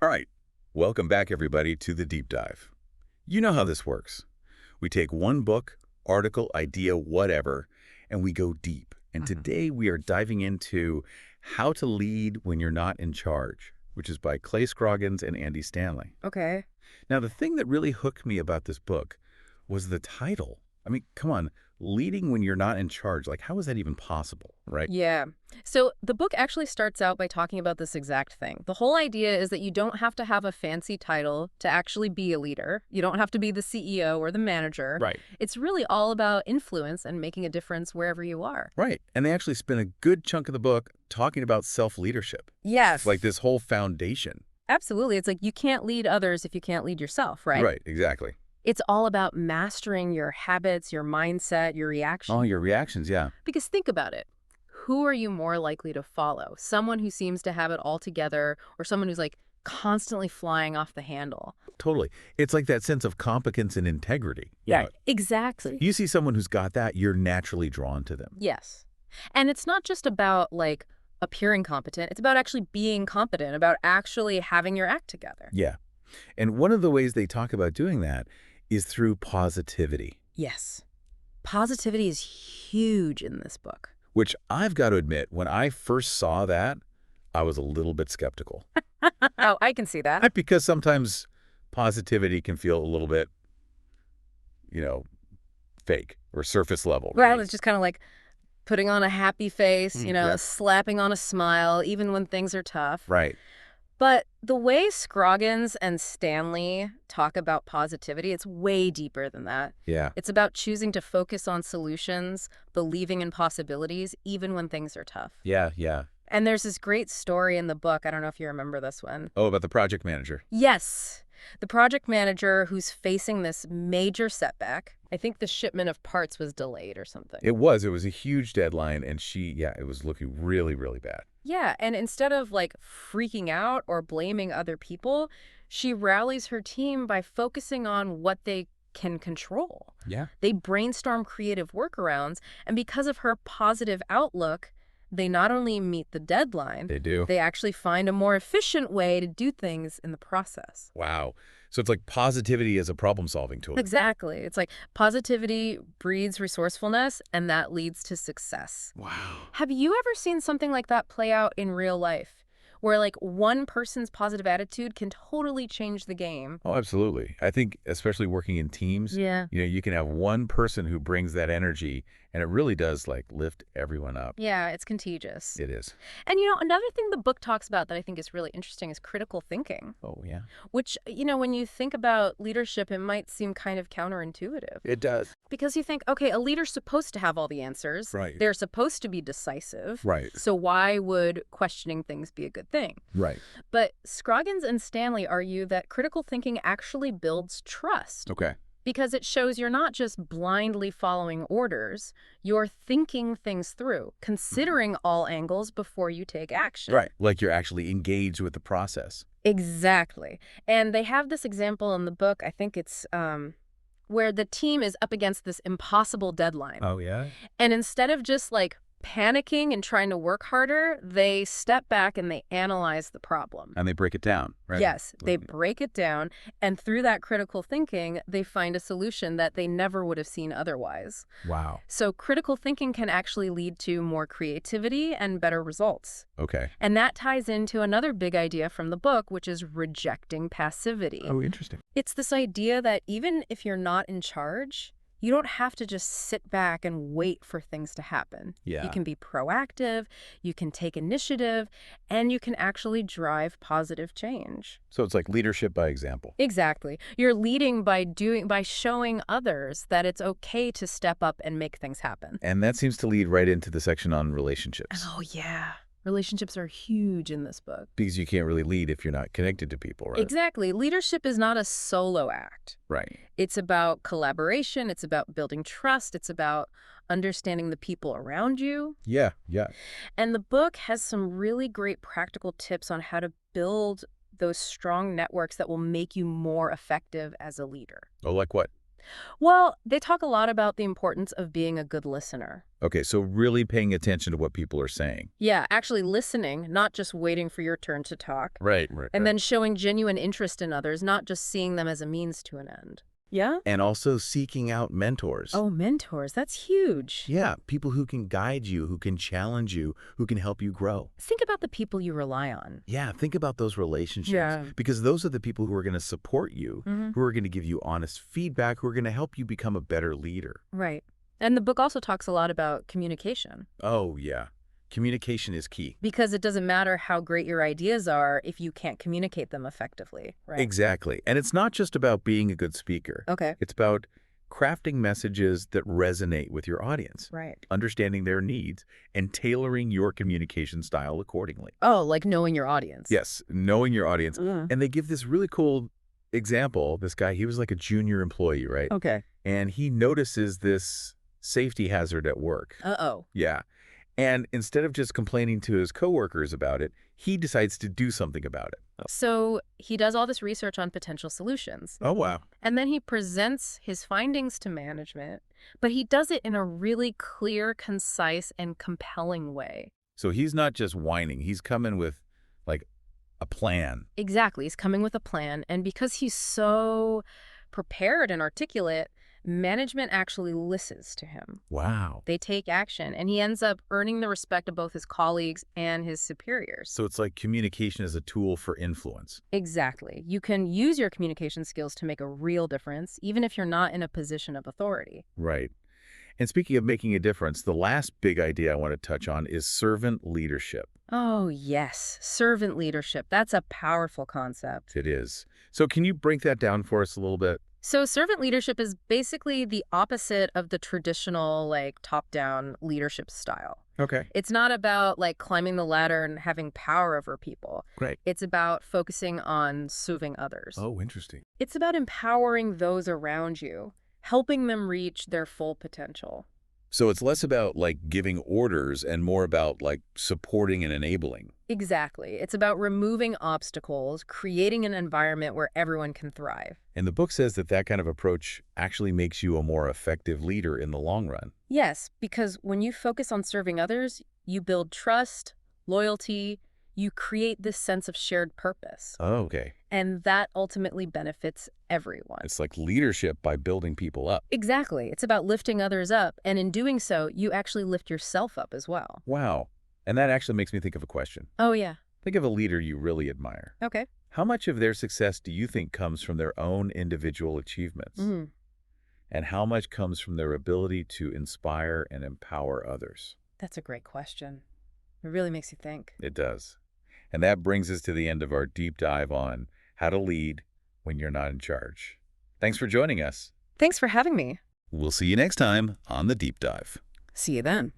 All right, welcome back everybody to the deep dive. You know how this works. We take one book, article, idea, whatever, and we go deep. And Mhm. today we are diving into How to Lead When You're Not in Charge, which is by Clay Scroggins and Andy Stanley. Okay. Now, the thing that really hooked me about this book was the title. I mean, come on, leading when you're not in charge. Like, how is that even possible, right? Yeah. So the book actually starts out by talking about this exact thing. The whole idea is that you don't have to have a fancy title to actually be a leader. You don't have to be the CEO or the manager. Right. It's really all about influence and making a difference wherever you are. Right. And they actually spend a good chunk of the book talking about self-leadership. Yes. It's like this whole foundation. Absolutely. It's like you can't lead others if you can't lead yourself, right? Right, exactly. It's all about mastering your habits, your mindset, your reaction. Oh, your reactions, yeah. Because think about it. Who are you more likely to follow? Someone who seems to have it all together or someone who's like constantly flying off the handle? Totally. It's like that sense of competence and integrity. Yeah, exactly. You see someone who's got that, you're naturally drawn to them. Yes. And it's not just about like appearing competent. It's about actually being competent, about actually having your act together. Yeah. And one of the ways they talk about doing that is through positivity, Yes. Positivity is huge in this book. which I've got to admit, when I first saw that, I was a little bit skeptical. Oh, I can see that. Because sometimes positivity can feel a little bit, you know, fake or surface level. Well, it's just kind of like putting on a happy face, Yeah. slapping on a smile, even when things are tough. Right. But the way Scroggins and Stanley talk about positivity, it's way deeper than that. Yeah. It's about choosing to focus on solutions, believing in possibilities, even when things are tough. Yeah, yeah. And there's this great story in the book. I don't know if you remember this one. Oh, about the project manager. Yes. The project manager who's facing this major setback. I think the shipment of parts was delayed or something. It was a huge deadline, and it was looking really, really bad. Yeah, and instead of like freaking out or blaming other people, she rallies her team by focusing on what they can control. Yeah. They brainstorm creative workarounds, and because of her positive outlook, they not only meet the deadline, They do. they actually find a more efficient way to do things in the process. Wow. So it's like positivity as a problem-solving tool. Exactly. It's like positivity breeds resourcefulness, and that leads to success. Wow. Have you ever seen something like that play out in real life? Where like one person's positive attitude can totally change the game. Oh, absolutely. I think especially working in teams, Yeah. you can have one person who brings that energy, and it really does like lift everyone up. Yeah, it's contagious. It is. And another thing the book talks about that I think is really interesting is critical thinking, Oh, yeah. which, when you think about leadership, it might seem kind of counterintuitive. It does. Because you think, okay, a leader's supposed to have all the answers. Right. They're supposed to be decisive. Right. So why would questioning things be a good thing? Right. But Scroggins and Stanley argue that critical thinking actually builds trust Okay. because it shows you're not just blindly following orders, you're thinking things through, considering all angles before you take action. Right. Like you're actually engaged with the process. Exactly. And they have this example in the book, I think it's where the team is up against this impossible deadline. Oh, yeah? And instead of just like panicking and trying to work harder, they step back and they analyze the problem. And they break it down, right? Yes, they break it down, and through that critical thinking, they find a solution that they never would have seen otherwise. Wow. So critical thinking can actually lead to more creativity and better results. Okay. And that ties into another big idea from the book, which is rejecting passivity. Oh, interesting. It's this idea that even if you're not in charge, you don't have to just sit back and wait for things to happen. Yeah. You can be proactive, you can take initiative, and you can actually drive positive change. So it's like leadership by example. Exactly. You're leading by showing others that it's okay to step up and make things happen. And that seems to lead right into the section on relationships. Oh, yeah. Relationships are huge in this book. Because you can't really lead if you're not connected to people, right? Exactly. Leadership is not a solo act. Right. It's about collaboration. It's about building trust. It's about understanding the people around you. Yeah, yeah. And the book has some really great practical tips on how to build those strong networks that will make you more effective as a leader. Oh, like what? Well, they talk a lot about the importance of being a good listener. Okay, so really paying attention to what people are saying. Yeah, actually listening, not just waiting for your turn to talk. Right. And then showing genuine interest in others, not just seeing them as a means to an end. Yeah? And also seeking out mentors. Oh, mentors. That's huge. Yeah, people who can guide you, who can challenge you, who can help you grow. Think about the people you rely on. Yeah, think about those relationships. Yeah. Because those are the people who are going to support you, who are going to give you honest feedback, who are going to help you become a better leader. Right. And the book also talks a lot about communication. Oh, yeah. Communication is key. Because it doesn't matter how great your ideas are if you can't communicate them effectively, right? Exactly. And it's not just about being a good speaker. Okay. It's about crafting messages that resonate with your audience, Right. understanding their needs, and tailoring your communication style accordingly. Oh, like knowing your audience. Yes, knowing your audience. Mm. And they give this really cool example. This guy, he was like a junior employee, right? Okay. And he notices this safety hazard at work. Uh-oh. Yeah. And instead of just complaining to his coworkers about it, he decides to do something about it. So he does all this research on potential solutions. Oh, wow. And then he presents his findings to management, but he does it in a really clear, concise, and compelling way. So he's not just whining. He's coming with, like, a plan. Exactly. He's coming with a plan. And because he's so prepared and articulate, management actually listens to him. Wow. They take action, and he ends up earning the respect of both his colleagues and his superiors. So it's like communication as a tool for influence. Exactly. You can use your communication skills to make a real difference, even if you're not in a position of authority. Right. And speaking of making a difference, the last big idea I want to touch on is servant leadership. Oh, yes. Servant leadership. That's a powerful concept. It is. So can you break that down for us a little bit? So servant leadership is basically the opposite of the traditional, like, top-down leadership style. Okay. It's not about, like, climbing the ladder and having power over people. Great. It's about focusing on serving others. Oh, interesting. It's about empowering those around you, helping them reach their full potential. So it's less about, like, giving orders and more about, like, supporting and enabling. Exactly. It's about removing obstacles, creating an environment where everyone can thrive. And the book says that that kind of approach actually makes you a more effective leader in the long run. Yes, because when you focus on serving others, you build trust, loyalty, you create this sense of shared purpose. Oh, okay. And that ultimately benefits everyone. It's like leadership by building people up. Exactly. It's about lifting others up, and in doing so, you actually lift yourself up as well. Wow. And that actually makes me think of a question. Oh, yeah. Think of a leader you really admire. Okay. How much of their success do you think comes from their own individual achievements? Mhm. And how much comes from their ability to inspire and empower others? That's a great question. It really makes you think. It does. And that brings us to the end of our deep dive on how to lead when you're not in charge. Thanks for joining us. Thanks for having me. We'll see you next time on The Deep Dive. See you then.